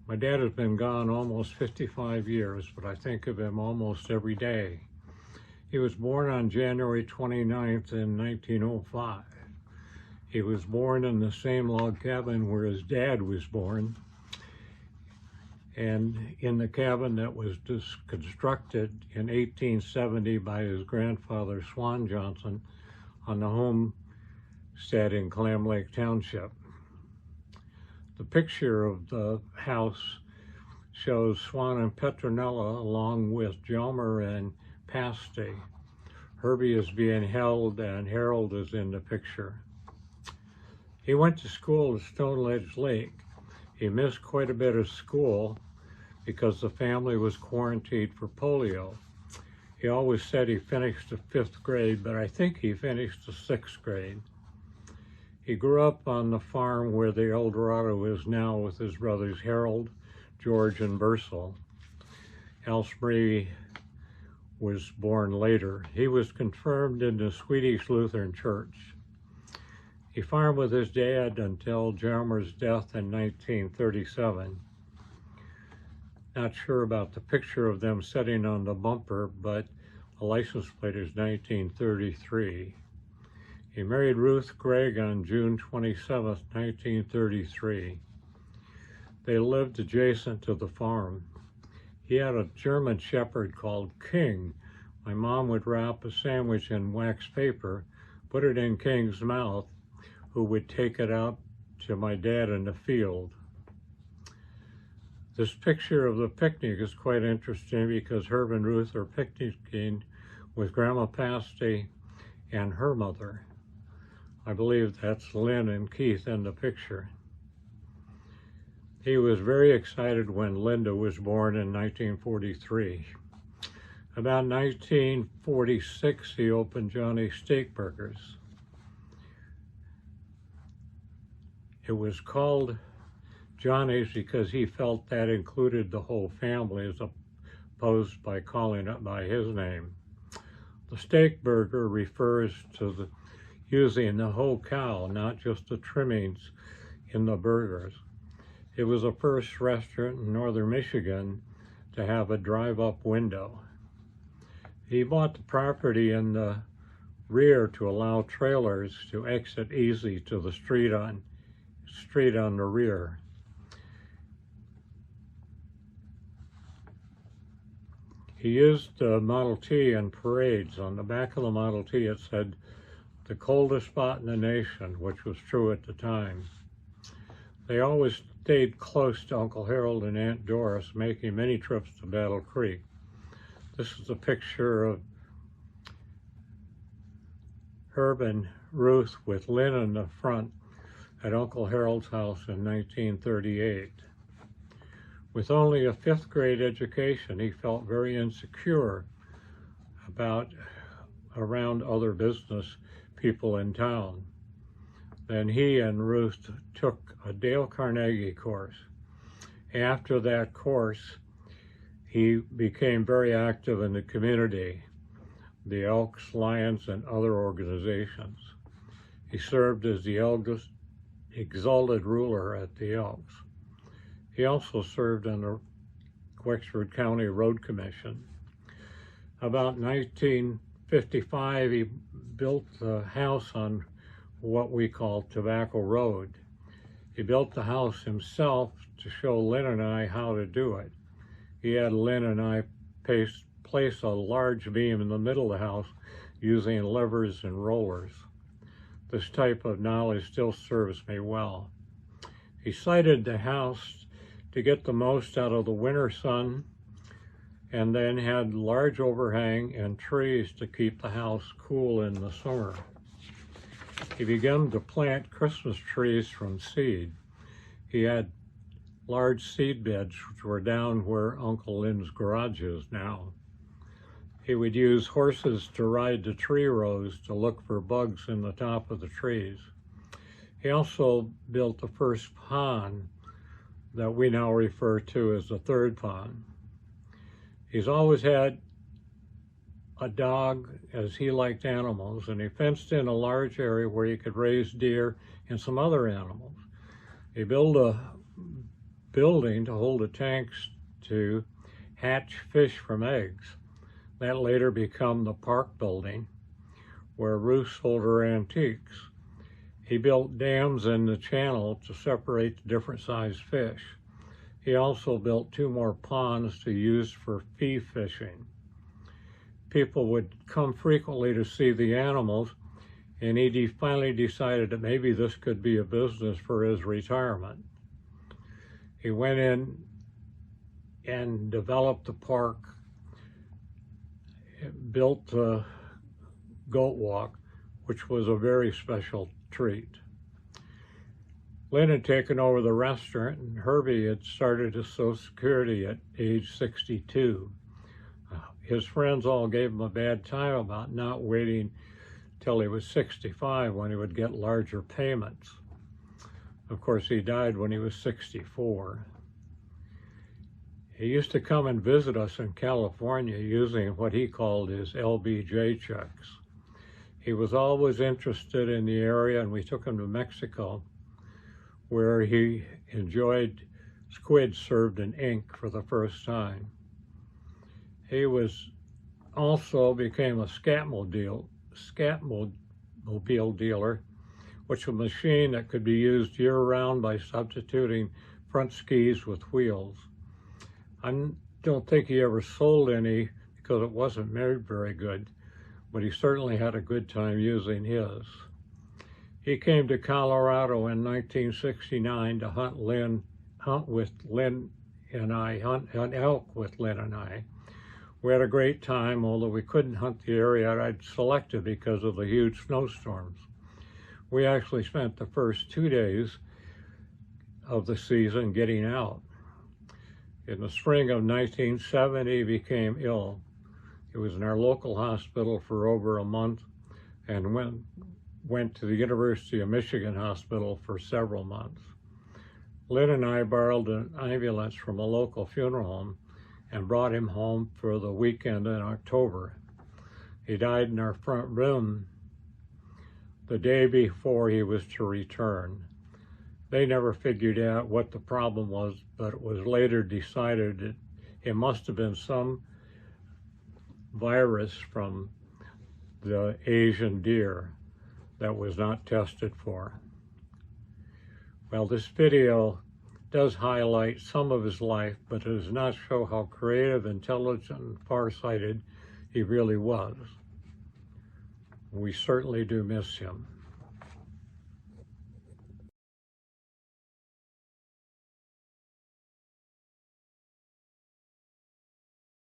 My dad has been gone almost 55 years, but I think of him almost every day. He was born on January 29th in 1905. He was born in the same log cabin where his dad was born, and in the cabin that was constructed in 1870 by his grandfather Swan Johnson on the homestead in Clam Lake Township. The picture of the house shows Swan and Petronella along with Jelmer and Pasty. Herbie is being held and Harold is in the picture. He went to school at Stone Ledge Lake. He missed quite a bit of school because the family was quarantined for polio. He always said he finished the 5th grade, but I think he finished the 6th grade. He grew up on the farm where the El Dorado is now with his brothers Harold, George, and Bursell. Elsbury was born later. He was confirmed in the Swedish Lutheran Church. He farmed with his dad until Jelmer's death in 1937. Not sure about the picture of them sitting on the bumper, but the license plate is 1933. He married Ruth Gregg on June 27, 1933. They lived adjacent to the farm. He had a German Shepherd called King. My mom would wrap a sandwich in wax paper, put it in King's mouth, who would take it out to my dad in the field. This picture of the picnic is quite interesting because Herb and Ruth are picnicking with Grandma Pasty and her mother. I believe that's Lynn and Keith in the picture. He was very excited when Linda was born in 1943. About 1946, he opened Johnny's Steak Burgers. It was called Johnny's because he felt that included the whole family as opposed by calling it by his name. The steak burger refers to using the whole cow, not just the trimmings in the burgers. It was the first restaurant in northern Michigan to have a drive-up window. He bought the property in the rear to allow trailers to exit easy to the street on the rear. He used the Model T in parades. On the back of the Model T it said, "The coldest spot in the nation," which was true at the time. They always stayed close to Uncle Harold and Aunt Doris, making many trips to Battle Creek. This is a picture of Herb and Ruth with Lynn in the front at Uncle Harold's house in 1938. With only a 5th grade education, he felt very insecure around other business people in town. Then he and Ruth took a Dale Carnegie course. After that course, he became very active in the community, the Elks, Lions, and other organizations. He served as the eldest exalted ruler at the Elks. He also served on the Wexford County Road Commission. About 1955, he built the house on what we call Tobacco Road. He built the house himself to show Lynn and I how to do it. He had Lynn and I place a large beam in the middle of the house using levers and rollers. This type of knowledge still serves me well. He sited the house to get the most out of the winter sun, and then had large overhang and trees to keep the house cool in the summer. He began to plant Christmas trees from seed. He had large seed beds which were down where Uncle Lynn's garage is now. He would use horses to ride the tree rows to look for bugs in the top of the trees. He also built the first pond that we now refer to as the third pond. He's always had a dog, as he liked animals, and he fenced in a large area where he could raise deer and some other animals. He built a building to hold the tanks to hatch fish from eggs. That later became the park building, where Ruth sold her antiques. He built dams in the channel to separate the different sized fish. He also built 2 more ponds to use for fee fishing. People would come frequently to see the animals, and he finally decided that maybe this could be a business for his retirement. He went in and developed the park, built the goat walk, which was a very special treat. Lynn had taken over the restaurant, and Herbie had started his Social Security at age 62. His friends all gave him a bad time about not waiting till he was 65 when he would get larger payments. Of course, he died when he was 64. He used to come and visit us in California using what he called his LBJ checks. He was always interested in the area, and we took him to Mexico, where he enjoyed squid served in ink for the first time. He became a Scatmobile dealer, which was a machine that could be used year-round by substituting front skis with wheels. I don't think he ever sold any because it wasn't made very good, but he certainly had a good time using his. He came to Colorado in 1969 to hunt elk with Lynn and I. We had a great time, although we couldn't hunt the area I'd selected because of the huge snowstorms. We actually spent the first 2 days of the season getting out. In the spring of 1970, he became ill. He was in our local hospital for over a month and went to the University of Michigan Hospital for several months. Lynn and I borrowed an ambulance from a local funeral home and brought him home for the weekend in October. He died in our front room the day before he was to return. They never figured out what the problem was, but it was later decided that it must have been some virus from the Asian deer that was not tested for. Well, this video does highlight some of his life, but it does not show how creative, intelligent, and farsighted he really was. We certainly do miss him.